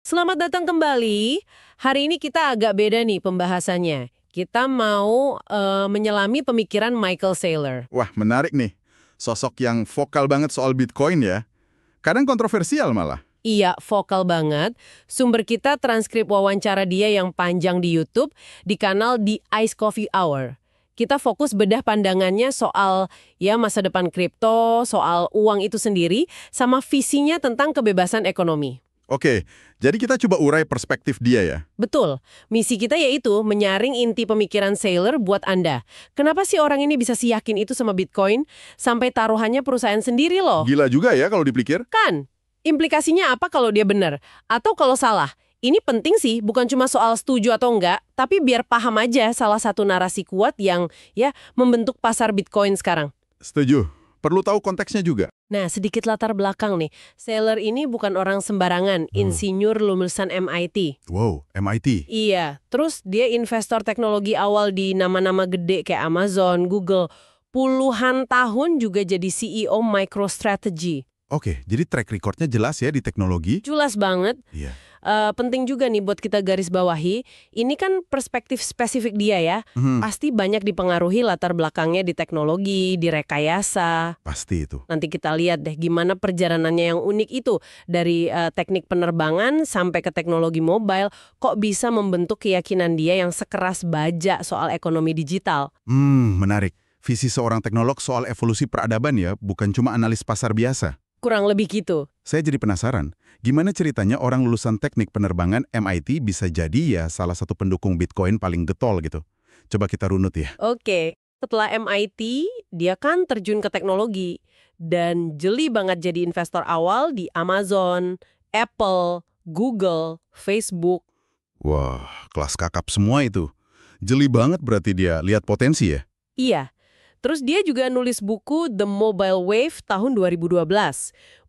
Selamat datang kembali. Hari ini kita agak beda nih pembahasannya. Kita mau menyelami pemikiran Michael Saylor. Wah, menarik nih. Sosok yang vokal banget soal Bitcoin ya. Kadang kontroversial malah. Iya, vokal banget. Sumber kita transkrip wawancara dia yang panjang di YouTube di kanal The Ice Coffee Hour. Kita fokus bedah pandangannya soal masa depan kripto, soal uang itu sendiri, sama visinya tentang kebebasan ekonomi. Oke, jadi kita coba urai perspektif dia ya. Betul. Misi kita yaitu menyaring inti pemikiran Saylor buat Anda. Kenapa sih orang ini bisa yakin itu sama Bitcoin sampai taruhannya perusahaan sendiri loh? Gila juga ya kalau dipikir. Kan? Implikasinya apa kalau dia benar? Atau kalau salah? Ini penting sih, bukan cuma soal setuju atau enggak, tapi biar paham aja salah satu narasi kuat yang membentuk pasar Bitcoin sekarang. Setuju. Perlu tahu konteksnya juga. Nah, sedikit latar belakang nih. Saylor ini bukan orang sembarangan, insinyur lulusan MIT. Wow, MIT. Iya, terus dia investor teknologi awal di nama-nama gede kayak Amazon, Google. Puluhan tahun juga jadi CEO MicroStrategy. Oke, jadi track recordnya jelas ya di teknologi. Jelas banget. Iya. Penting juga nih buat kita garis bawahi, ini kan perspektif spesifik dia ya. Pasti banyak dipengaruhi latar belakangnya di teknologi, di rekayasa. Pasti itu. Nanti kita lihat deh gimana perjalanannya yang unik itu. Dari teknik penerbangan sampai ke teknologi mobile, kok bisa membentuk keyakinan dia yang sekeras baja soal ekonomi digital. Menarik. Visi seorang teknolog soal evolusi peradaban ya, bukan cuma analis pasar biasa. Kurang lebih gitu. Saya jadi penasaran, gimana ceritanya orang lulusan teknik penerbangan MIT bisa jadi ya salah satu pendukung Bitcoin paling getol gitu. Coba kita runut ya. Oke, setelah MIT, dia kan terjun ke teknologi. Dan jeli banget jadi investor awal di Amazon, Apple, Google, Facebook. Wah, kelas kakap semua itu. Jeli banget berarti dia lihat potensi ya? Iya. Terus dia juga nulis buku The Mobile Wave tahun 2012.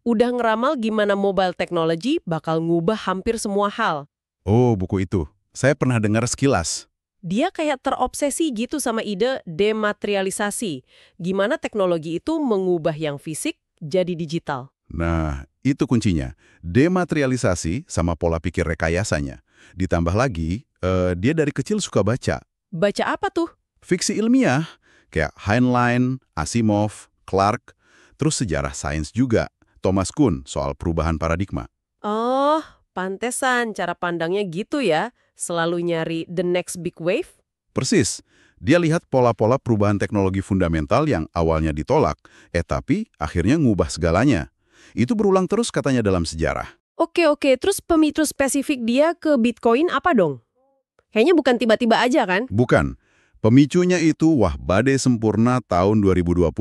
Udah ngeramal gimana mobile technology bakal ngubah hampir semua hal. Oh, buku itu. Saya pernah dengar sekilas. Dia kayak terobsesi gitu sama ide dematerialisasi. Gimana teknologi itu mengubah yang fisik jadi digital. Nah, itu kuncinya. Dematerialisasi sama pola pikir rekayasanya. Ditambah lagi, dia dari kecil suka baca. Baca apa tuh? Fiksi ilmiah, kayak Heinlein, Asimov, Clarke, terus sejarah sains juga. Thomas Kuhn soal perubahan paradigma. Oh, pantesan cara pandangnya gitu ya. Selalu nyari the next big wave. Persis. Dia lihat pola-pola perubahan teknologi fundamental yang awalnya ditolak, tapi akhirnya ngubah segalanya. Itu berulang terus katanya dalam sejarah. Oke, terus pemicu spesifik dia ke Bitcoin apa dong? Kayaknya bukan tiba-tiba aja kan? Bukan. Pemicunya itu badai sempurna tahun 2020.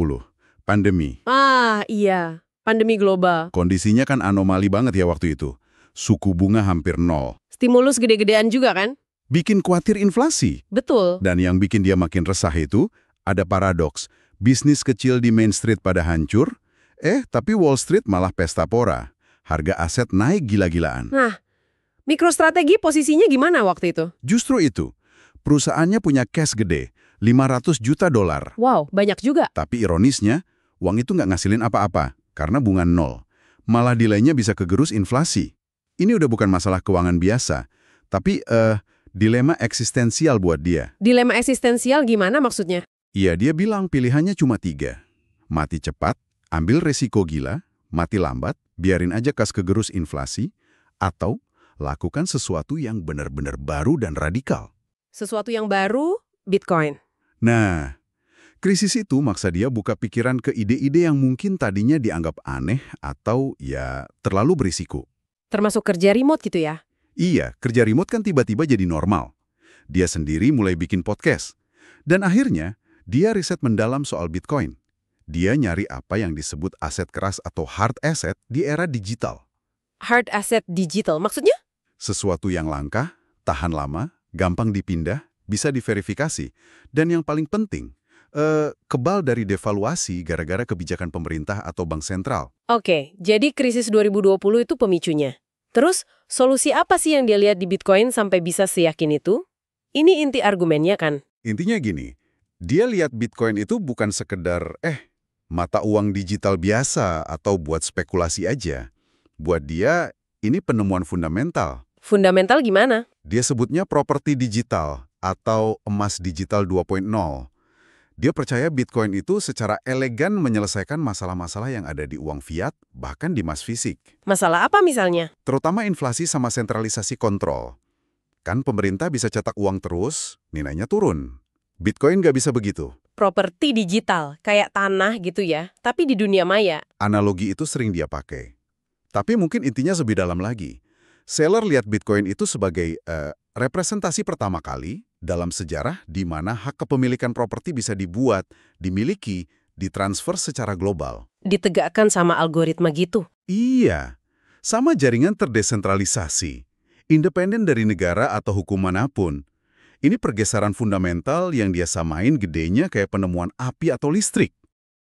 Pandemi. Ah, iya. Pandemi global. Kondisinya kan anomali banget ya waktu itu. Suku bunga hampir nol. Stimulus gede-gedean juga kan? Bikin khawatir inflasi. Betul. Dan yang bikin dia makin resah itu, ada paradoks. Bisnis kecil di Main Street pada hancur, tapi Wall Street malah pesta pora. Harga aset naik gila-gilaan. Nah, MicroStrategy posisinya gimana waktu itu? Justru itu. Perusahaannya punya cash gede, $500 juta. Wow, banyak juga. Tapi ironisnya, uang itu nggak ngasilin apa-apa, karena bunga nol. Malah nilainya bisa kegerus inflasi. Ini udah bukan masalah keuangan biasa, tapi dilema eksistensial buat dia. Dilema eksistensial gimana maksudnya? Iya, dia bilang pilihannya cuma 3. Mati cepat, ambil resiko gila, mati lambat, biarin aja kas kegerus inflasi, atau lakukan sesuatu yang benar-benar baru dan radikal. Sesuatu yang baru, Bitcoin. Nah, krisis itu maksa dia buka pikiran ke ide-ide yang mungkin tadinya dianggap aneh atau terlalu berisiko. Termasuk kerja remote gitu ya? Iya, kerja remote kan tiba-tiba jadi normal. Dia sendiri mulai bikin podcast. Dan akhirnya, dia riset mendalam soal Bitcoin. Dia nyari apa yang disebut aset keras atau hard asset di era digital. Hard asset digital, maksudnya? Sesuatu yang langka, tahan lama, gampang dipindah, bisa diverifikasi. Dan yang paling penting, kebal dari devaluasi gara-gara kebijakan pemerintah atau bank sentral. Oke, jadi krisis 2020 itu pemicunya. Terus, solusi apa sih yang dia lihat di Bitcoin sampai bisa seyakin itu? Ini inti argumennya kan? Intinya gini, dia lihat Bitcoin itu bukan sekedar, mata uang digital biasa atau buat spekulasi aja. Buat dia, ini penemuan fundamental. Fundamental gimana? Dia sebutnya properti digital atau emas digital 2.0. Dia percaya Bitcoin itu secara elegan menyelesaikan masalah-masalah yang ada di uang fiat, bahkan di emas fisik. Masalah apa misalnya? Terutama inflasi sama sentralisasi kontrol. Kan pemerintah bisa cetak uang terus, nilainya turun. Bitcoin nggak bisa begitu. Properti digital, kayak tanah gitu ya, tapi di dunia maya. Analogi itu sering dia pakai. Tapi mungkin intinya lebih dalam lagi. Saylor lihat Bitcoin itu sebagai representasi pertama kali dalam sejarah di mana hak kepemilikan properti bisa dibuat, dimiliki, ditransfer secara global. Ditegakkan sama algoritma gitu. Iya, sama jaringan terdesentralisasi, independen dari negara atau hukum manapun. Ini pergeseran fundamental yang dia samain gedenya kayak penemuan api atau listrik.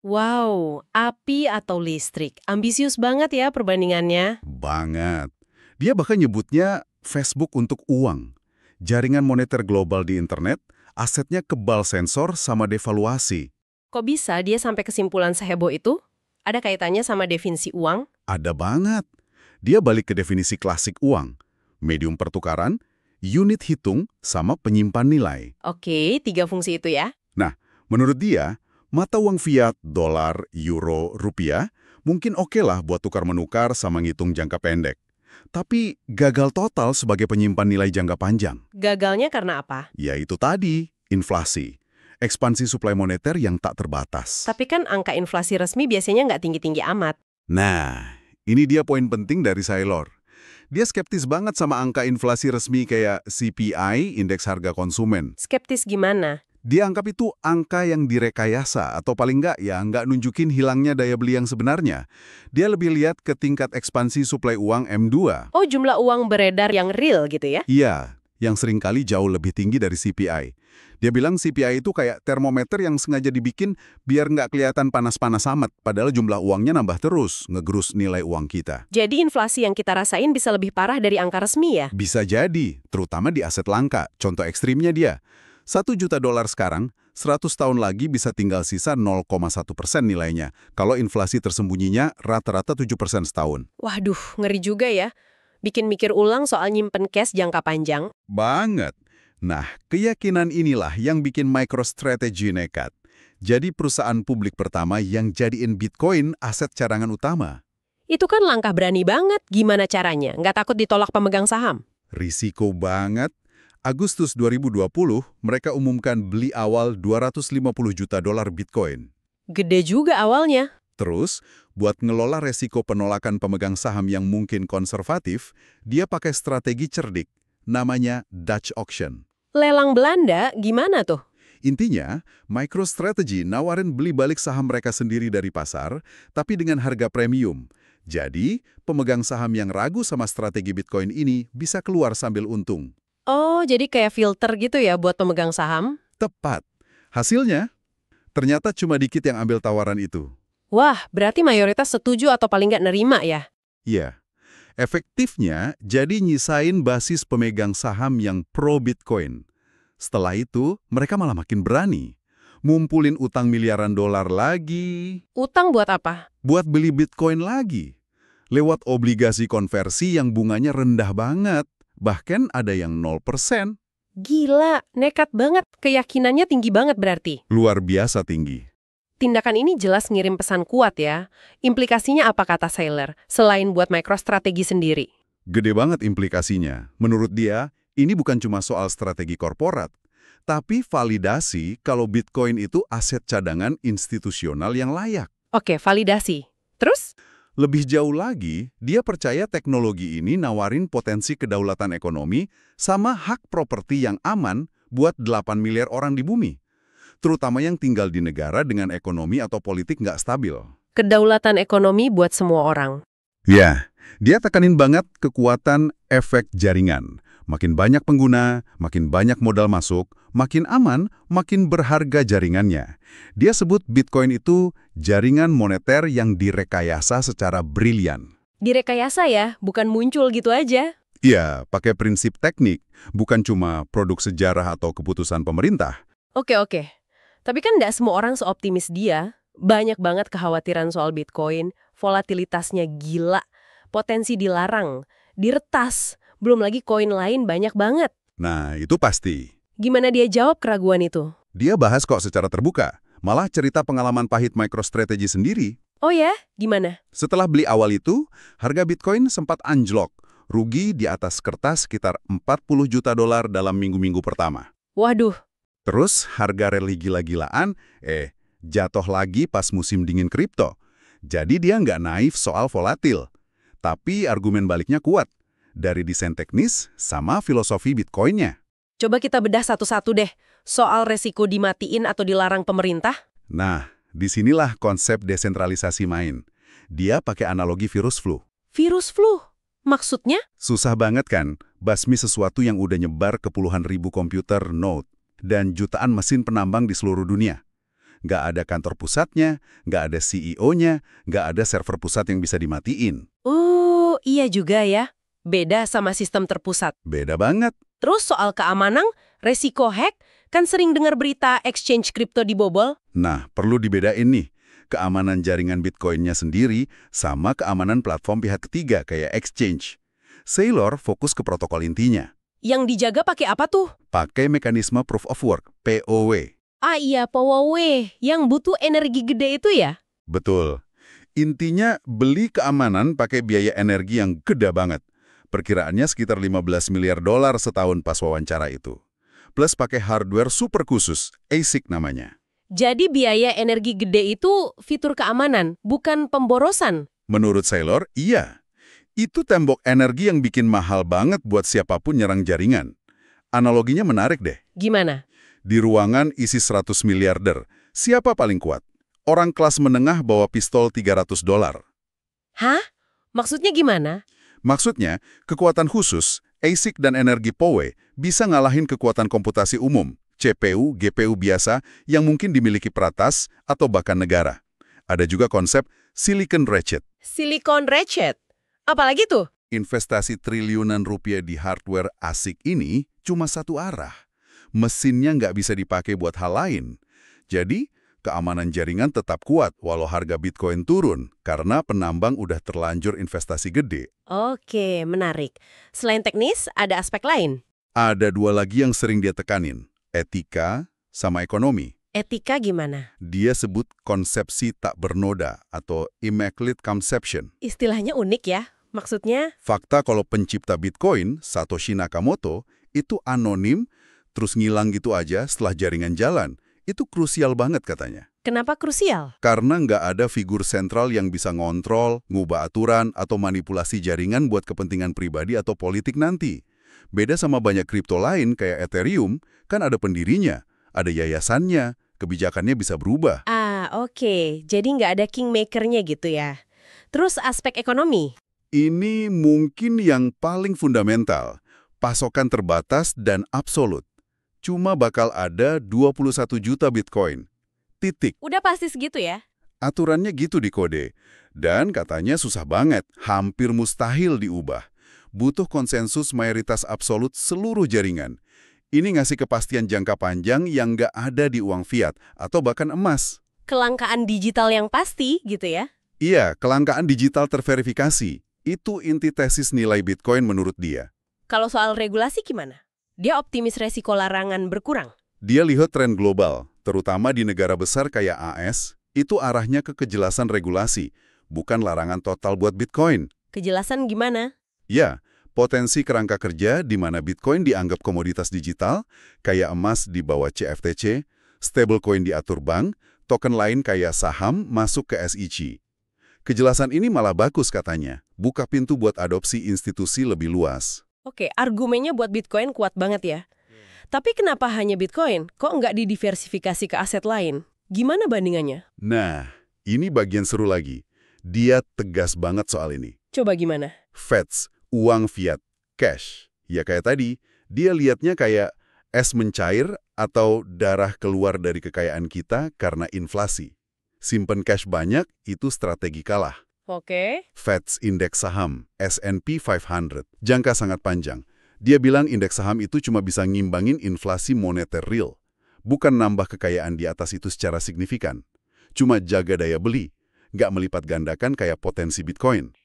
Wow, api atau listrik. Ambisius banget ya perbandingannya. Banget. Dia bahkan nyebutnya Facebook untuk uang. Jaringan moneter global di internet, asetnya kebal sensor sama devaluasi. Kok bisa dia sampai kesimpulan seheboh itu? Ada kaitannya sama definisi uang? Ada banget. Dia balik ke definisi klasik uang. Medium pertukaran, unit hitung, sama penyimpan nilai. Oke, 3 fungsi itu ya. Nah, menurut dia, mata uang fiat, dolar, euro, rupiah, mungkin oke lah buat tukar-menukar sama ngitung jangka pendek. Tapi gagal total sebagai penyimpan nilai jangka panjang. Gagalnya karena apa? Yaitu tadi, inflasi. Ekspansi suplai moneter yang tak terbatas. Tapi kan angka inflasi resmi biasanya nggak tinggi-tinggi amat. Nah, ini dia poin penting dari Saylor. Dia skeptis banget sama angka inflasi resmi kayak CPI, Indeks Harga Konsumen. Skeptis gimana? Dia anggap itu angka yang direkayasa atau paling nggak nunjukin hilangnya daya beli yang sebenarnya. Dia lebih lihat ke tingkat ekspansi suplai uang M2. Oh, jumlah uang beredar yang real gitu ya? Iya, yang seringkali jauh lebih tinggi dari CPI. Dia bilang CPI itu kayak termometer yang sengaja dibikin biar nggak kelihatan panas-panas amat, padahal jumlah uangnya nambah terus, ngegerus nilai uang kita. Jadi inflasi yang kita rasain bisa lebih parah dari angka resmi ya? Bisa jadi, terutama di aset langka. Contoh ekstrimnya dia. $1 juta sekarang, 100 tahun lagi bisa tinggal sisa 0,1% nilainya. Kalau inflasi tersembunyinya rata-rata 7% setahun. Waduh, ngeri juga ya. Bikin mikir ulang soal nyimpen cash jangka panjang. Banget. Nah, keyakinan inilah yang bikin MicroStrategy nekat. Jadi perusahaan publik pertama yang jadiin Bitcoin aset cadangan utama. Itu kan langkah berani banget. Gimana caranya? Nggak takut ditolak pemegang saham? Risiko banget. Agustus 2020, mereka umumkan beli awal $250 juta Bitcoin. Gede juga awalnya. Terus, buat ngelola resiko penolakan pemegang saham yang mungkin konservatif, dia pakai strategi cerdik, namanya Dutch Auction. Lelang Belanda gimana tuh? Intinya, MicroStrategy nawarin beli balik saham mereka sendiri dari pasar, tapi dengan harga premium. Jadi, pemegang saham yang ragu sama strategi Bitcoin ini bisa keluar sambil untung. Oh, jadi kayak filter gitu ya buat pemegang saham? Tepat. Hasilnya, ternyata cuma dikit yang ambil tawaran itu. Wah, berarti mayoritas setuju atau paling nggak nerima ya? Iya. Efektifnya, jadi nyisain basis pemegang saham yang pro-Bitcoin. Setelah itu, mereka malah makin berani. Ngumpulin utang miliaran dolar lagi. Utang buat apa? Buat beli Bitcoin lagi. Lewat obligasi konversi yang bunganya rendah banget. Bahkan ada yang 0%. Gila, nekat banget. Keyakinannya tinggi banget berarti. Luar biasa tinggi. Tindakan ini jelas ngirim pesan kuat ya. Implikasinya apa kata Saylor, selain buat MicroStrategy sendiri? Gede banget implikasinya. Menurut dia, ini bukan cuma soal strategi korporat, tapi validasi kalau Bitcoin itu aset cadangan institusional yang layak. Oke, validasi. Terus? Lebih jauh lagi, dia percaya teknologi ini nawarin potensi kedaulatan ekonomi sama hak properti yang aman buat 8 miliar orang di bumi. Terutama yang tinggal di negara dengan ekonomi atau politik nggak stabil. Kedaulatan ekonomi buat semua orang. Ya, dia tekanin banget kekuatan efek jaringan. Makin banyak pengguna, makin banyak modal masuk, makin aman, makin berharga jaringannya. Dia sebut Bitcoin itu jaringan moneter yang direkayasa secara brilian. Direkayasa ya, bukan muncul gitu aja. Iya, pakai prinsip teknik, bukan cuma produk sejarah atau keputusan pemerintah. Oke. Tapi kan nggak semua orang seoptimis dia. Banyak banget kekhawatiran soal Bitcoin, volatilitasnya gila, potensi dilarang, diretas, Belum lagi koin lain banyak banget. Nah, itu pasti. Gimana dia jawab keraguan itu? Dia bahas kok secara terbuka. Malah cerita pengalaman pahit MicroStrategy sendiri. Oh ya? Gimana? Setelah beli awal itu, harga Bitcoin sempat anjlok. Rugi di atas kertas sekitar 40 juta dolar dalam minggu-minggu pertama. Waduh, Terus harga rally gila-gilaan, jatuh lagi pas musim dingin kripto. Jadi dia nggak naif soal volatil. Tapi argumen baliknya kuat. Dari desain teknis sama filosofi Bitcoin-nya. coba kita bedah satu-satu deh. Soal resiko dimatiin atau dilarang pemerintah. Nah, disinilah konsep desentralisasi main. Dia pakai analogi virus flu. Virus flu? Maksudnya? Susah banget kan, basmi sesuatu yang udah nyebar ke puluhan ribu komputer node dan jutaan mesin penambang di seluruh dunia. Nggak ada kantor pusatnya, nggak ada CEO-nya, nggak ada server pusat yang bisa dimatiin. Oh, iya juga ya. Beda sama sistem terpusat. Beda banget. Terus soal keamanan, resiko hack, kan sering dengar berita exchange kripto dibobol. Nah, perlu dibedain nih, keamanan jaringan Bitcoin-nya sendiri sama keamanan platform pihak ketiga kayak exchange. Saylor fokus ke protokol intinya. Yang dijaga pakai apa tuh? Pakai mekanisme Proof of Work, POW. Ah iya, POW. Yang butuh energi gede itu ya? Betul. Intinya, beli keamanan pakai biaya energi yang gede banget. Perkiraannya sekitar 15 miliar dolar setahun pas wawancara itu. Plus pakai hardware super khusus, ASIC namanya. Jadi biaya energi gede itu fitur keamanan, bukan pemborosan. Menurut Saylor, iya. Itu tembok energi yang bikin mahal banget buat siapapun nyerang jaringan. Analoginya menarik deh. Gimana? Di ruangan isi 100 miliarder, siapa paling kuat? Orang kelas menengah bawa pistol 300 dolar. Hah? Maksudnya gimana? Maksudnya, kekuatan khusus, ASIC dan energi POW bisa ngalahin kekuatan komputasi umum, CPU, GPU biasa yang mungkin dimiliki peratas atau bahkan negara. Ada juga konsep Silicon Ratchet. Silicon Ratchet? Apalagi tuh? Investasi triliunan rupiah di hardware ASIC ini cuma satu arah. Mesinnya nggak bisa dipakai buat hal lain. Jadi, keamanan jaringan tetap kuat walau harga Bitcoin turun karena penambang udah terlanjur investasi gede. Oke, menarik. Selain teknis, ada aspek lain. Ada dua lagi yang sering dia tekanin, etika sama ekonomi. Etika gimana? Dia sebut konsepsi tak bernoda atau Immaculate Conception. Istilahnya unik ya. Maksudnya? Fakta kalau pencipta Bitcoin, Satoshi Nakamoto, itu anonim, terus ngilang gitu aja setelah jaringan jalan. Itu krusial banget katanya. Kenapa krusial? Karena nggak ada figur sentral yang bisa ngontrol, ngubah aturan, atau manipulasi jaringan buat kepentingan pribadi atau politik nanti. Beda sama banyak kripto lain kayak Ethereum, kan ada pendirinya, ada yayasannya, kebijakannya bisa berubah. Ah, oke. Jadi nggak ada kingmaker-nya gitu ya. Terus aspek ekonomi? Ini mungkin yang paling fundamental, pasokan terbatas dan absolut. Cuma bakal ada 21 juta Bitcoin. Titik. Udah pasti segitu ya? Aturannya gitu di kode. Dan katanya susah banget, hampir mustahil diubah. Butuh konsensus mayoritas absolut seluruh jaringan. Ini ngasih kepastian jangka panjang yang nggak ada di uang fiat atau bahkan emas. Kelangkaan digital yang pasti gitu ya? Iya, kelangkaan digital terverifikasi. Itu inti tesis nilai Bitcoin menurut dia. Kalau soal regulasi gimana? Dia optimis resiko larangan berkurang. Dia lihat tren global, terutama di negara besar kayak AS, itu arahnya ke kejelasan regulasi, bukan larangan total buat Bitcoin. Kejelasan gimana? Ya, potensi kerangka kerja di mana Bitcoin dianggap komoditas digital, kayak emas di bawah CFTC, stablecoin diatur bank, token lain kayak saham masuk ke SEC. Kejelasan ini malah bagus katanya, buka pintu buat adopsi institusi lebih luas. Oke, argumennya buat Bitcoin kuat banget ya. Tapi kenapa hanya Bitcoin? Kok nggak didiversifikasi ke aset lain? Gimana bandingannya? Nah, ini bagian seru lagi. Dia tegas banget soal ini. Coba gimana? Feds, uang fiat, cash. Ya kayak tadi, dia lihatnya kayak es mencair atau darah keluar dari kekayaan kita karena inflasi. Simpen cash banyak, itu strategi kalah. Oke. Feds indeks saham, S&P 500, jangka sangat panjang. Dia bilang indeks saham itu cuma bisa ngimbangin inflasi moneter real. Bukan nambah kekayaan di atas itu secara signifikan. Cuma jaga daya beli, nggak melipat gandakan kayak potensi Bitcoin.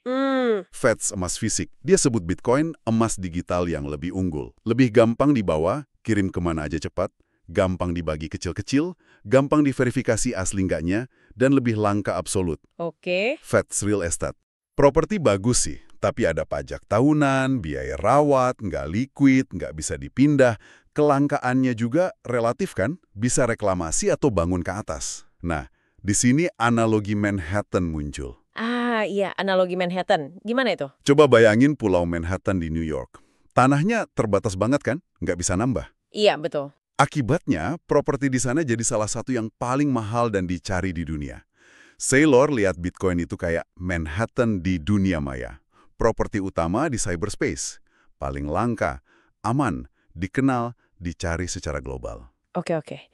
FEDS emas fisik. Dia sebut Bitcoin emas digital yang lebih unggul. Lebih gampang dibawa, kirim kemana aja cepat, gampang dibagi kecil-kecil, gampang diverifikasi asli nggaknya, dan lebih langka absolut. Oke. FEDS Real Estate. Properti bagus sih, tapi ada pajak tahunan, biaya rawat, nggak liquid, nggak bisa dipindah. Kelangkaannya juga relatif kan, bisa reklamasi atau bangun ke atas. Nah, di sini analogi Manhattan muncul. Ah, iya, analogi Manhattan. Gimana itu? Coba bayangin Pulau Manhattan di New York. Tanahnya terbatas banget kan, nggak bisa nambah. Iya, betul. Akibatnya, properti di sana jadi salah satu yang paling mahal dan dicari di dunia. Saylor lihat Bitcoin itu kayak Manhattan di dunia maya. Properti utama di cyberspace. Paling langka, aman, dikenal, dicari secara global. Oke.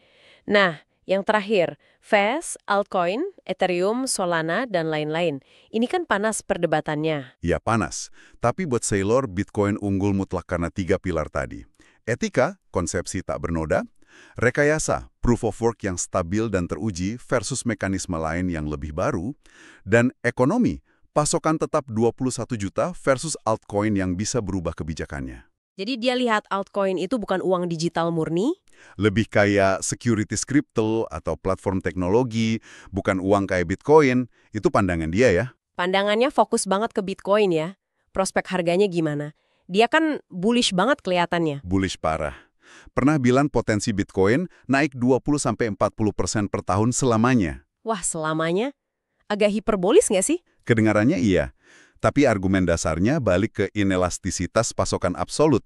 Nah, yang terakhir, FES, altcoin, Ethereum, Solana, dan lain-lain. Ini kan panas perdebatannya. Ya panas, tapi buat Saylor, Bitcoin unggul mutlak karena 3 pilar tadi. Etika, konsepsi tak bernoda, rekayasa, proof of work yang stabil dan teruji versus mekanisme lain yang lebih baru, dan ekonomi, pasokan tetap 21 juta versus altcoin yang bisa berubah kebijakannya. Jadi dia lihat altcoin itu bukan uang digital murni? Lebih kayak securities crypto atau platform teknologi, bukan uang kayak Bitcoin, itu pandangan dia ya. Pandangannya fokus banget ke Bitcoin ya. Prospek harganya gimana? Dia kan bullish banget kelihatannya. Bullish parah. Pernah bilang potensi Bitcoin naik 20-40% per tahun selamanya. Wah, selamanya? Agak hiperbolis nggak sih? Kedengarannya iya, tapi argumen dasarnya balik ke inelastisitas pasokan absolut.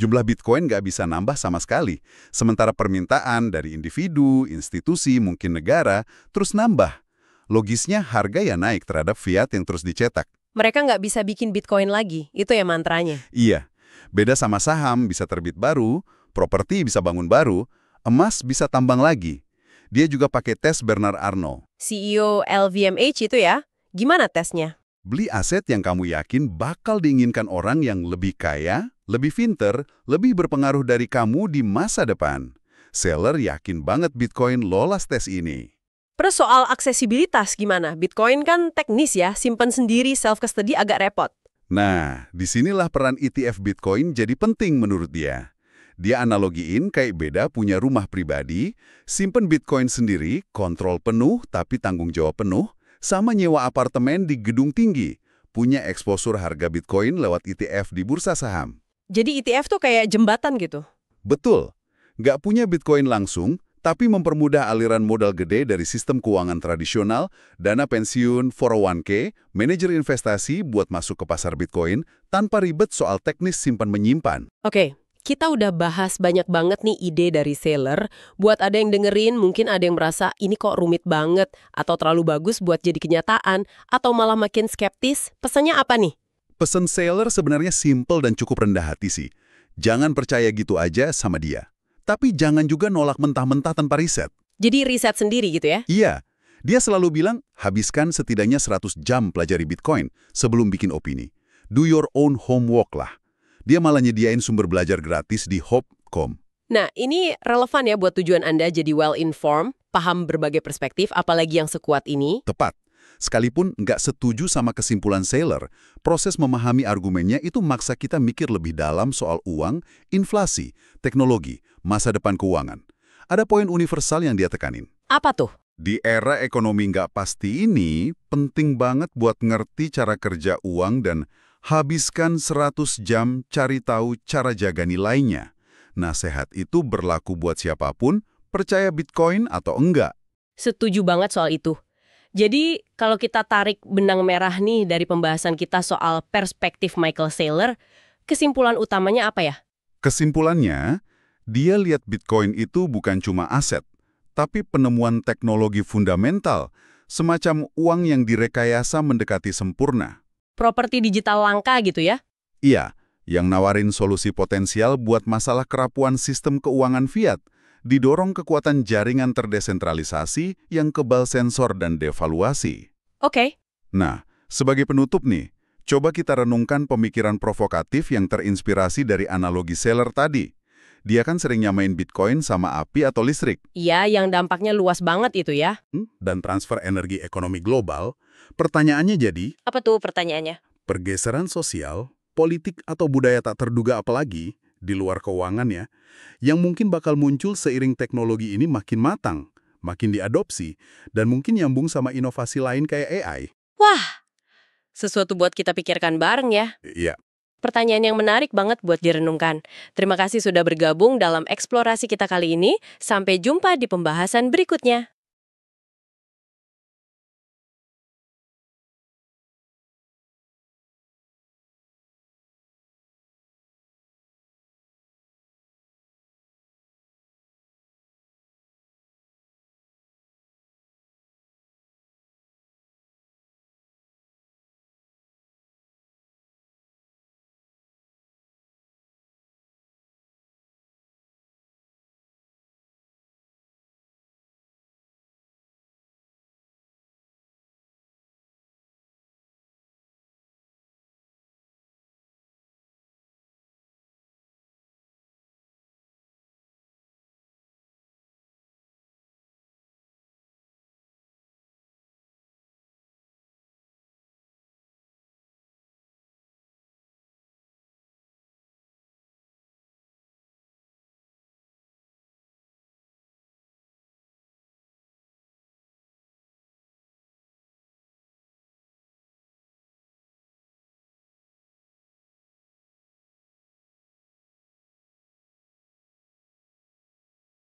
Jumlah Bitcoin nggak bisa nambah sama sekali, sementara permintaan dari individu, institusi, mungkin negara, terus nambah. Logisnya harga ya naik terhadap fiat yang terus dicetak. Mereka nggak bisa bikin Bitcoin lagi, itu ya mantranya. Iya, beda sama saham bisa terbit baru, properti bisa bangun baru, emas bisa tambang lagi. Dia juga pakai tes Bernard Arnault. CEO LVMH itu ya? Gimana tesnya? Beli aset yang kamu yakin bakal diinginkan orang yang lebih kaya, lebih pinter, lebih berpengaruh dari kamu di masa depan. Seller yakin banget Bitcoin lolos tes ini. Terus soal aksesibilitas gimana? Bitcoin kan teknis ya, simpan sendiri, self-custody agak repot. Nah, disinilah peran ETF Bitcoin jadi penting menurut dia. Dia analogiin kayak beda punya rumah pribadi, simpen Bitcoin sendiri, kontrol penuh tapi tanggung jawab penuh, sama nyewa apartemen di gedung tinggi, punya eksposur harga Bitcoin lewat ETF di bursa saham. Jadi ETF tuh kayak jembatan gitu? Betul. Nggak punya Bitcoin langsung, tapi mempermudah aliran modal gede dari sistem keuangan tradisional, dana pensiun, 401k, manajer investasi buat masuk ke pasar Bitcoin tanpa ribet soal teknis simpan-menyimpan. Oke. Kita udah bahas banyak banget nih ide dari seller. Buat ada yang dengerin, mungkin ada yang merasa ini kok rumit banget, atau terlalu bagus buat jadi kenyataan, atau malah makin skeptis. Pesannya apa nih? Pesan seller sebenarnya simple dan cukup rendah hati sih. Jangan percaya gitu aja sama dia. Tapi jangan juga nolak mentah-mentah tanpa riset. Jadi riset sendiri gitu ya? Iya, dia selalu bilang, habiskan setidaknya 100 jam pelajari Bitcoin sebelum bikin opini. Do your own homework lah. Dia malah nyediain sumber belajar gratis di Hope.com. Nah, ini relevan ya buat tujuan Anda jadi well-informed, paham berbagai perspektif, apalagi yang sekuat ini. Tepat. Sekalipun nggak setuju sama kesimpulan Saylor, proses memahami argumennya itu maksa kita mikir lebih dalam soal uang, inflasi, teknologi, masa depan keuangan. Ada poin universal yang dia tekanin. Apa tuh? Di era ekonomi nggak pasti ini, penting banget buat ngerti cara kerja uang dan habiskan 100 jam cari tahu cara jaga nilainya. Nasihat itu berlaku buat siapapun, percaya Bitcoin atau enggak. Setuju banget soal itu. Jadi, kalau kita tarik benang merah nih dari pembahasan kita soal perspektif Michael Saylor, kesimpulan utamanya apa ya? Kesimpulannya, dia lihat Bitcoin itu bukan cuma aset, tapi penemuan teknologi fundamental, semacam uang yang direkayasa mendekati sempurna. Properti digital langka gitu ya? Iya, yang nawarin solusi potensial buat masalah kerapuan sistem keuangan fiat, didorong kekuatan jaringan terdesentralisasi yang kebal sensor dan devaluasi. Oke. Nah, sebagai penutup nih, coba kita renungkan pemikiran provokatif yang terinspirasi dari analogi Saylor tadi. Dia kan sering nyamain Bitcoin sama api atau listrik. Iya, yang dampaknya luas banget itu ya. Dan transfer energi ekonomi global. Pertanyaannya jadi, Apa tuh pertanyaannya? Pergeseran sosial, politik atau budaya tak terduga apalagi, di luar keuangan ya, yang mungkin bakal muncul seiring teknologi ini makin matang, makin diadopsi, dan mungkin nyambung sama inovasi lain kayak AI. Wah, sesuatu buat kita pikirkan bareng ya. Iya, Pertanyaan yang menarik banget buat direnungkan. Terima kasih sudah bergabung dalam eksplorasi kita kali ini. Sampai jumpa di pembahasan berikutnya.